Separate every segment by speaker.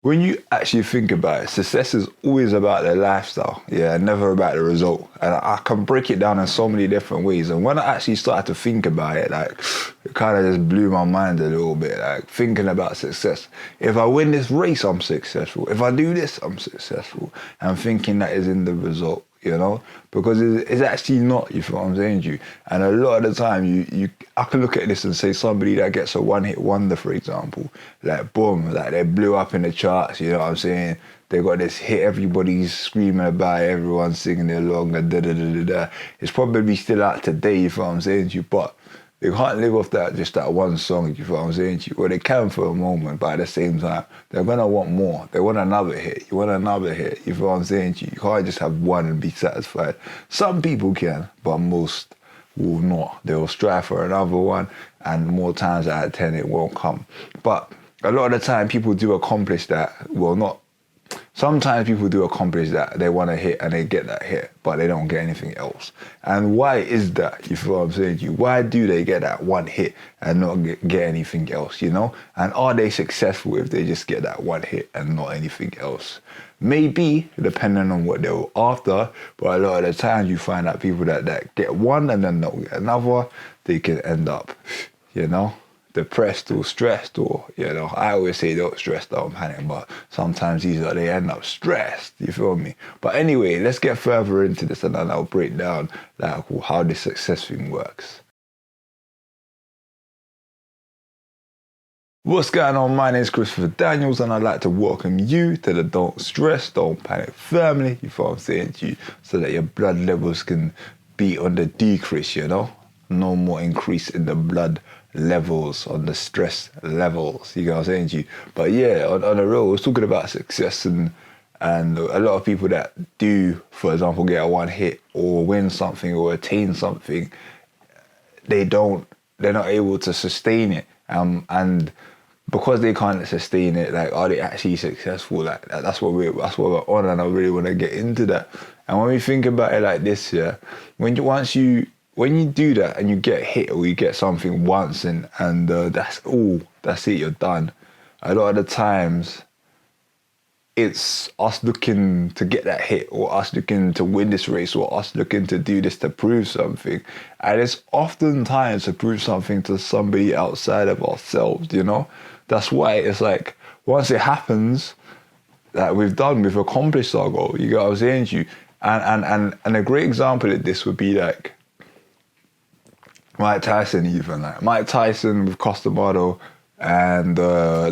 Speaker 1: When you actually think about it, success is always about the lifestyle, yeah, never about the result. And I can break it down in so many different ways. And when I actually started to think about it, like, it kind of just blew my mind a little bit, like, thinking about success. If I win this race, I'm successful. If I do this, I'm successful. And thinking that is in the result, you know, because it's actually not, you feel what I'm saying to you. And a lot of the time, I can look at this and say somebody that gets a one-hit wonder, for example, like boom, like they blew up in the charts, you know what I'm saying? They got this hit, everybody's screaming about it, everyone's singing along, and da da da da da. It's probably still out today, you feel what I'm saying to you, but they can't live off that, just that one song, you feel what I'm saying to you? Well, they can for a moment, but at the same time, they're gonna want more. They want another hit. You want another hit, you feel what I'm saying to you? You can't just have one and be satisfied. Some people can, but most will not. They will strive for another one, and more times out of 10, it won't come. But a lot of the time, people do accomplish that. Well, not. Sometimes people do accomplish that. They want to hit and they get that hit, but they don't get anything else. And why is that? You feel what I'm saying to you? Why do they get that one hit and not get anything else, you know? And are they successful if they just get that one hit and not anything else? Maybe, depending on what they were after, but a lot of the times you find out people that get one and then don't get another, they can end up, you know, depressed or stressed, or, you know, I always say don't stress, don't panic, but sometimes they end up stressed, you feel me? But anyway, let's get further into this and then I'll break down like how this success thing works. What's going on? My name is Christopher Daniels and I'd like to welcome you to the Don't Stress, Don't Panic family, you feel what I'm saying to you, so that your blood levels can be on the decrease, you know? No more increase in the blood levels, on the stress levels, you know what I'm saying to you? But yeah, on the real, we're talking about success, and a lot of people that do, for example, get a one hit or win something or attain something, they're not able to sustain it. And because they can't sustain it, like, are they actually successful? Like, that's what we're on, and I really want to get into that. And when we think about it like this, yeah, when you do that and you get hit or you get something once and that's it, you're done. A lot of the times, it's us looking to get that hit or us looking to win this race or us looking to do this to prove something. And it's oftentimes to prove something to somebody outside of ourselves, you know? That's why it's like, once it happens, that we've accomplished our goal, you get what I'm saying to you? And a great example of this would be like Mike Tyson, even like Mike Tyson with Costamado, and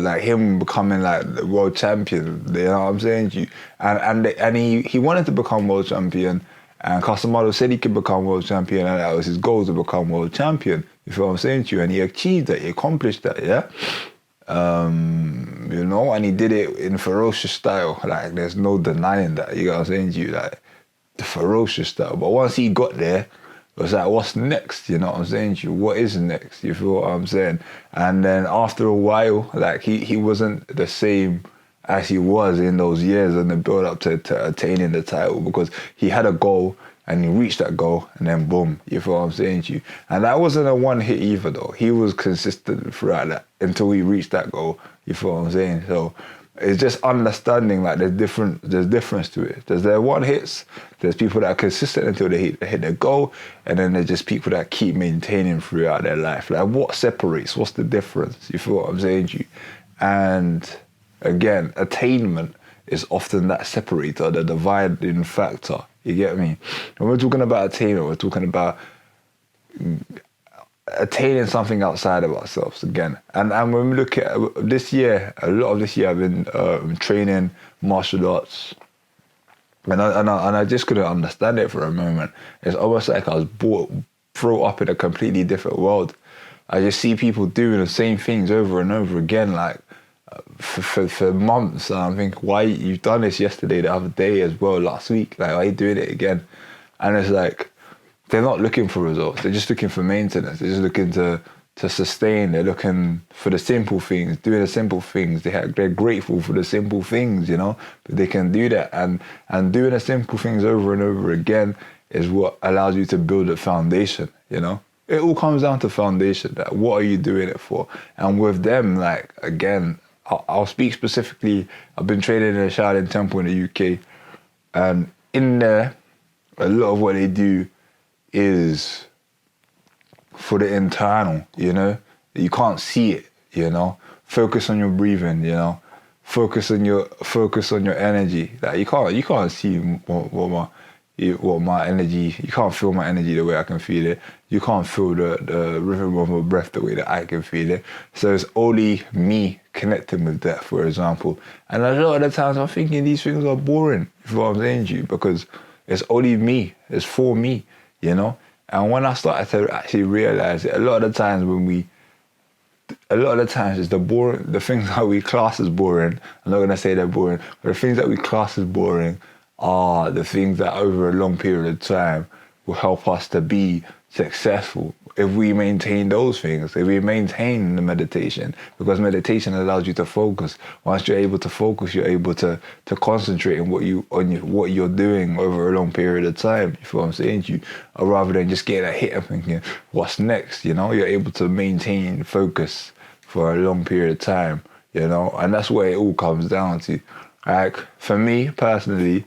Speaker 1: like him becoming like the world champion. You know what I'm saying to you? And he wanted to become world champion, and Costamado said he could become world champion, and that was his goal, to become world champion. You feel what I'm saying to you? And he achieved that. He accomplished that. Yeah. You know, and he did it in ferocious style. Like, there's no denying that. You know what I'm saying to you? Like, the ferocious style. But once he got there, it was like, what's next? You know what I'm saying to you? What is next? You feel what I'm saying? And then after a while, like, he wasn't the same as he was in those years in the build up to attaining the title, because he had a goal and he reached that goal, and then boom, you feel what I'm saying to you? And that wasn't a one hit either though. He was consistent throughout that until he reached that goal, you feel what I'm saying? So it's just understanding, like, there's difference to it. There one hits, there's people that are consistent until they hit their goal, and then there's just people that keep maintaining throughout their life. Like, what separates? What's the difference? You feel what I'm saying to you? And again, attainment is often that separator, the dividing factor. You get me? When we're talking about attainment, we're talking about attaining something outside of ourselves again. And when we look at this year, a lot of this year I've been training martial arts, and I just couldn't understand it for a moment. It's almost like I was brought up in a completely different world. I just see people doing the same things over and over again, like for months, and I think, why you've done this yesterday, the other day as well, last week, like, why are you doing it again? And it's like, they're not looking for results, they're just looking for maintenance, they're just looking to sustain, they're looking for the simple things, doing the simple things, they're grateful for the simple things, you know, but they can do that, and doing the simple things over and over again is what allows you to build a foundation, you know. It all comes down to foundation, that what are you doing it for? And with them, like, again, I'll speak specifically. I've been training in a Shaolin Temple in the UK, and in there, a lot of what they do is for the internal, you know. You can't see it, you know. Focus on your breathing, you know. Focus on your energy. Like you can't see what my energy. You can't feel my energy the way I can feel it. You can't feel the rhythm of my breath the way that I can feel it. So it's only me connecting with that, for example. And a lot of the times I'm thinking these things are boring, if what I'm saying to you, because it's only me. It's for me, you know. And when I started to actually realize it, a lot of the times it's the things that we class as boring. I'm not gonna say they're boring, but the things that we class as boring are the things that over a long period of time will help us to be successful if we maintain those things, if we maintain the meditation, because meditation allows you to focus. Once you're able to focus, you're able to concentrate on what you're doing over a long period of time. You feel what I'm saying to you? Or rather than just getting a hit and thinking, what's next? You know, you're able to maintain focus for a long period of time, you know, and that's where it all comes down to. Like, for me personally,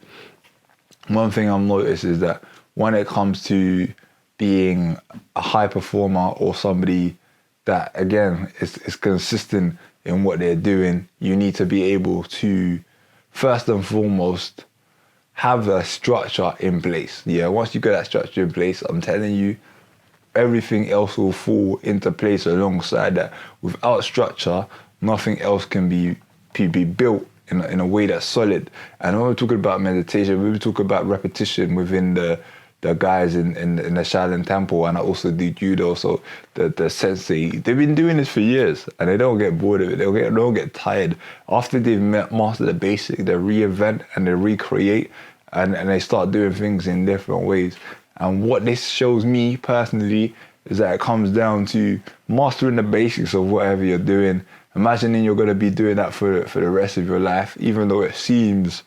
Speaker 1: one thing I've noticed is that when it comes to being a high performer or somebody that, again, is consistent in what they're doing, you need to be able to, first and foremost, have a structure in place. Yeah, once you get that structure in place, I'm telling you, everything else will fall into place alongside that. Without structure, nothing else can be built in a way that's solid. And when we're talking about meditation, we talk about repetition within the guys in the Shaolin Temple, and I also do judo. So the sensei, they've been doing this for years, and they don't get bored of it. They don't get tired. After they've mastered the basic, they reinvent and they recreate, and they start doing things in different ways. And what this shows me personally is that it comes down to mastering the basics of whatever you're doing. Imagining you're going to be doing that for the rest of your life, even though it seems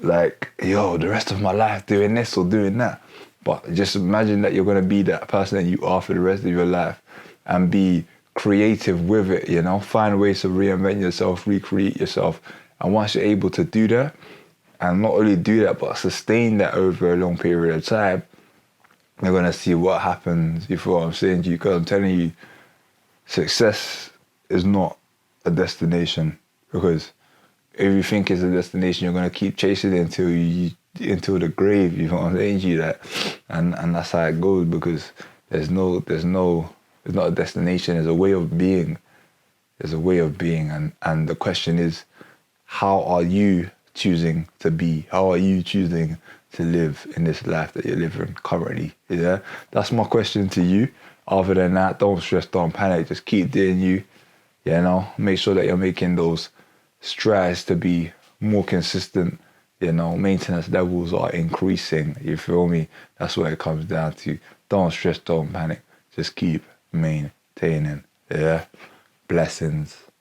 Speaker 1: like, yo, the rest of my life doing this or doing that. But just imagine that you're going to be that person that you are for the rest of your life, and be creative with it, you know, find ways to reinvent yourself, recreate yourself. And once you're able to do that, and not only do that, but sustain that over a long period of time, you're going to see what happens. You feel what I'm saying to you? Because I'm telling you, success is not a destination, because if you think it's a destination, you're gonna keep chasing it until the grave. You know what I'm saying to you? That, and that's how it goes, because it's not a destination. There's a way of being. There's a way of being, and the question is, how are you choosing to be? How are you choosing to live in this life that you're living currently? Yeah, that's my question to you. Other than that, don't stress, don't panic. Just keep doing you. You know, make sure that you're making those strides to be more consistent. You know, maintenance levels are increasing. You feel me? That's what it comes down to. Don't stress, don't panic. Just keep maintaining. Yeah. Blessings.